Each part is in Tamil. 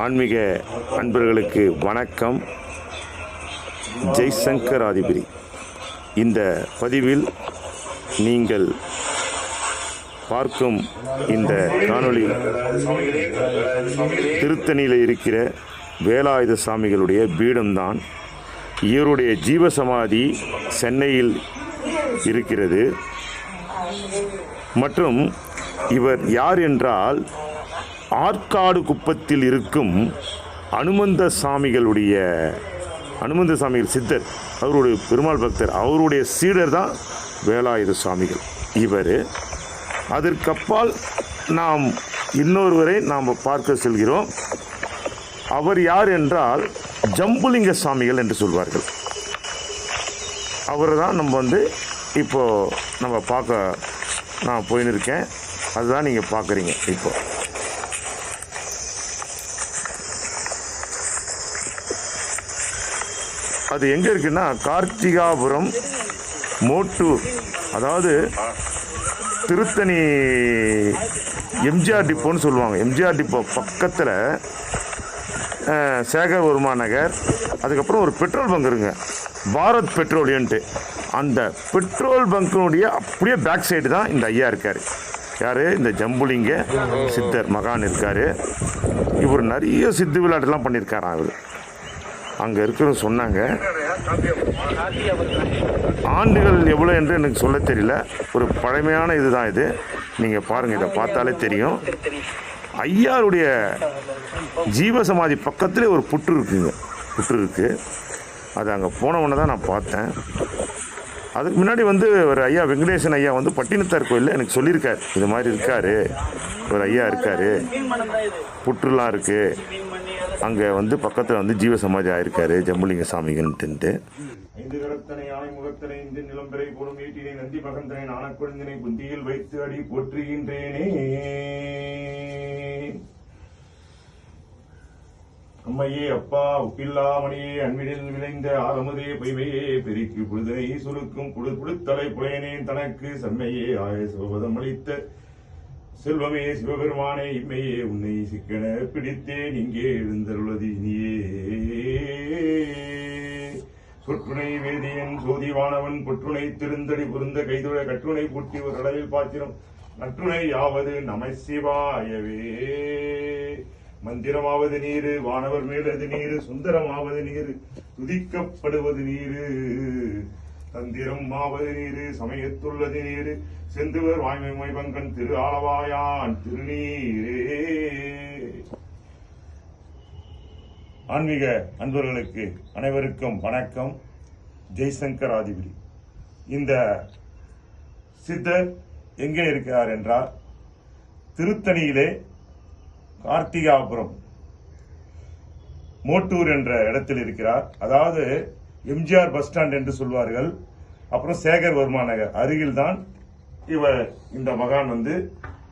ஆன்மீக அன்பர்களுக்கு வணக்கம். ஜெய்சங்கர் ஆதிபதி. இந்த பதிவில் நீங்கள் பார்க்கும் இந்த காணொளி திருத்தணியில் இருக்கிற வேலாயுத சாமிகளுடைய பீடம்தான். இவருடைய ஜீவசமாதி சென்னையில் இருக்கிறது. மற்றும் இவர் யார் என்றால், ஆற்காடு குப்பத்தில் இருக்கும் அனுமந்த சாமிகள் சித்தர், அவருடைய பெருமாள் பக்தர், அவருடைய சீடர் தான் வேலாயுத சாமிகள். இவர் அதற்கப்பால் நாம் இன்னொருவரை நாம் பார்க்க செல்கிறோம். அவர் யார் என்றால் ஜம்புலிங்க சாமிகள் என்று சொல்வார்கள். அவரை தான் நம்ம பார்க்க நான் போயின்னு இருக்கேன். அதுதான் நீங்கள் பார்க்குறீங்க. இப்போ அது எங்கே இருக்குன்னா, கார்த்திகாபுரம் மோட்டூர், அதாவது திருத்தணி எம்ஜிஆர் டிப்போன்னு சொல்லுவாங்க. எம்ஜிஆர் டிப்போ பக்கத்தில் சேகர் வர்மா நகர், அதுக்கப்புறம் ஒரு பெட்ரோல் பங்க் இருக்குங்க, பாரத் பெட்ரோலியன்ட்டு. அந்த பெட்ரோல் பங்கினுடைய அப்படியே பேக் சைடு தான் இந்த ஐயா இருக்கார். யார்? இந்த ஜம்புலிங்க சித்தர் மகான் இருக்கார். இவர் நிறைய சித்து விளையாட்டுலாம் பண்ணியிருக்காராம். அவர் அங்கே இருக்கிற சொன்னாங்க. ஆண்டுகள் எவ்வளோ என்று எனக்கு சொல்ல தெரியல. ஒரு பழமையான இதுதான் இது. நீங்கள் பாருங்கள், இதை பார்த்தாலே தெரியும். ஐயாருடைய ஜீவசமாதி பக்கத்திலே ஒரு புற்று இருக்குது. அது அங்கே போனவொன்னே தான் நான் பார்த்தேன். அதுக்கு முன்னாடி ஒரு ஐயா வெங்கடேசன் ஐயா பட்டினத்தார் கோயிலில் எனக்கு சொல்லியிருக்கார், இது மாதிரி இருக்கார், ஒரு ஐயா இருக்கார், புற்றுலாம் இருக்குது, அங்கே பக்கத்தில் ஜீவசமாதி ஆயிருக்காரு ஜம்புலிங்க சாமிகன்ட்டு. ஐந்து கரத்தனை யானை முகத்தனை இந்த நிலம்பரை போடும் ஈட்டினை நந்தி மகந்தனை நாணக்குழந்தினை புந்தியில் வைத்து அடி போற்றுகின்றேனே. அம்மையே அப்பா உப்பில்லா மணியே அன்பினில் விளைந்த ஆலமுதே பொய்மையே பெருக்கி புழுதனை சுருக்கும் புழுத்தலை புலையனே தனக்கு செம்மையே ஆய சிவபதம் அளித்த செல்வமே சிவபெருமானே இம்மையே உன்னை சிக்கன பிடித்தேன் இங்கே எழுந்தருளதி நீயே. சொற்றுணை வேதியன் சோதிவானவன் பொற்றுணை திருந்தடி பொருந்த கைதுழ கற்றுணை பூட்டி ஒரு அளவில் பாத்திரம் நற்றுணை யாவது நம சிவாயவே. மந்திரமாவது நீரு, வானவர் மேலது நீரு, சுந்தரமாவது நீரு, துதிக்கப்படுவது நீரு, தந்திரம் ஆவது நீரு, சமயத்துள்ளது நீரு, செந்துவர் வாய்மை பங்கன் திரு ஆளவாயான் திருநீரே. ஆன்மீக அன்பர்களுக்கு அனைவருக்கும் வணக்கம். ஜெய்சங்கர் ஆதிபதி. இந்த சித்தர் எங்கே இருக்கிறார் என்றால், திருத்தணியிலே கார்த்திகாபுரம் மோட்டூர் என்ற இடத்தில் இருக்கிறார். அதாவது எம்ஜிஆர் பஸ் ஸ்டாண்ட் என்று சொல்வார்கள். அப்புறம் சேகர் வர்மா நகர் அருகில் தான் இந்த மகான்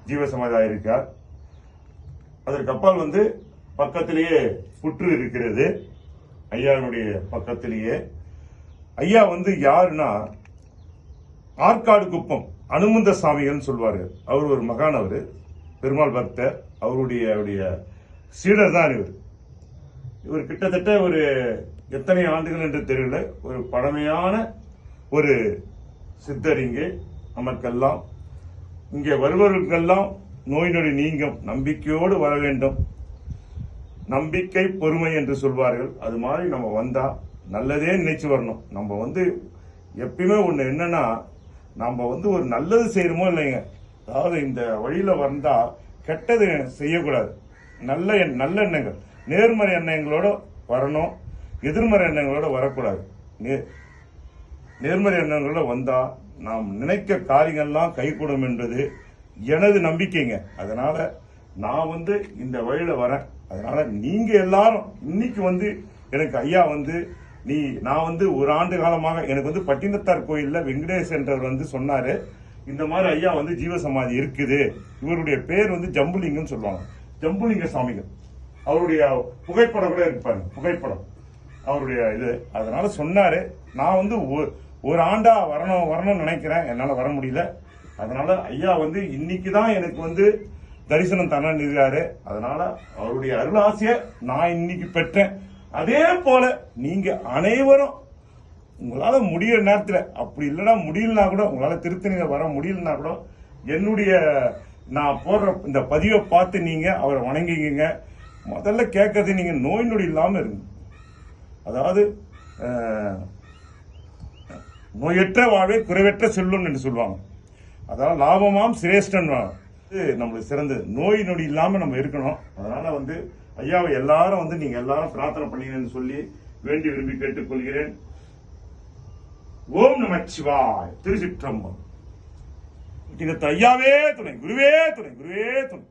ஜீவசமாதி ஆயிருக்கார். அதற்கப்பால் பக்கத்திலேயே புற்று இருக்கிறது, ஐயாவுடைய பக்கத்திலேயே. ஐயா யாருன்னா, ஆற்காடு குப்பம் அனுமந்த சாமிகள் சொல்வார்கள். அவர் ஒரு மகான், அவரு பெருமாள் பக்தர், அவருடைய சீடர் தான் இவர் கிட்டத்தட்ட ஒரு எத்தனை ஆண்டுகள் என்று தெரியல, ஒரு பழமையான ஒரு சித்தர். இங்கே நமக்கெல்லாம், இங்கே வருபவர்களுக்கெல்லாம் நோய் நொடி நீங்கும், நம்பிக்கையோடு வர வேண்டும். நம்பிக்கை பொறுமை என்று சொல்வார்கள். அது மாதிரி நம்ம வந்தா நல்லதே நினைச்சு வரணும். நம்ம எப்பயுமே ஒண்ணு என்னன்னா, நம்ம ஒரு நல்லது செய்யறோமோ இல்லைங்க, அதாவது இந்த வழியில வந்தா கெட்டது செய்யக்கூடாது. நல்ல எண்ணங்கள், நேர்மறை எண்ணங்களோட வரணும், எதிர்மறை எண்ணங்களோட வரக்கூடாது. நேர்மறை எண்ணங்களோட வந்தா நாம் நினைக்க காரியங்கள்லாம் கைகூடும் என்பது எனது நம்பிக்கைங்க. அதனால நான் இந்த வழியில வரேன். அதனால நீங்க எல்லாரும் இன்னைக்கு எனக்கு ஐயா நான் ஒரு ஆண்டு காலமாக எனக்கு பட்டினத்தார் கோயில்ல வெங்கடேஷ் என்றவர் சொன்னாரு, இந்த மாதிரி ஐயா ஜீவசமாதி இருக்குது. இவருடைய பேர் ஜம்புலிங்கம் சொல்லுவாங்க, ஜம்புலிங்க சாமிகள். அவருடைய புகைப்படம் கூட இருப்பாரு, புகைப்படம் அவருடைய இது. அதனால சொன்னாரு, நான் ஒரு ஆண்டா வரணும்னு நினைக்கிறேன், என்னால வர முடியல. அதனால ஐயா இன்னைக்குதான் எனக்கு தரிசனம் தரணிருக்காரு. அதனால அவருடைய அருளாசிய நான் இன்னைக்கு பெற்றேன். அதே போல நீங்க அனைவரும் உங்களால முடியற நேரத்துல, அப்படி இல்லைன்னா முடியலனா கூட, உங்களால திருத்தணியில வர முடியலனா கூட என்னுடைய நான் போடுற இந்த பதிவை பார்த்து நீங்க அவரை வணங்கிங்க. முதல்ல கேட்கறது நீங்க நோய் நொடி இல்லாம இருங்க. அதாவது நோயற்ற வாழ்வே குறைவற்ற செல்லும் என்று சொல்லுவாங்க. அதாவது லாபமாம் சிரேஷ்டன் நம்மளுக்கு சிறந்தது. நோய் நொடி இல்லாம நம்ம இருக்கணும். அதனால ஐயாவை எல்லாரும் நீங்க எல்லாரும் பிரார்த்தனை பண்ணீங்கன்னு சொல்லி வேண்டி விரும்பி கேட்டுக்கொள்கிறேன். ஓம் நமச்சிவாய். திருச்சிற்றம்பலம். ஐயாவே துணை, குருவே துணை, குருவே துணை.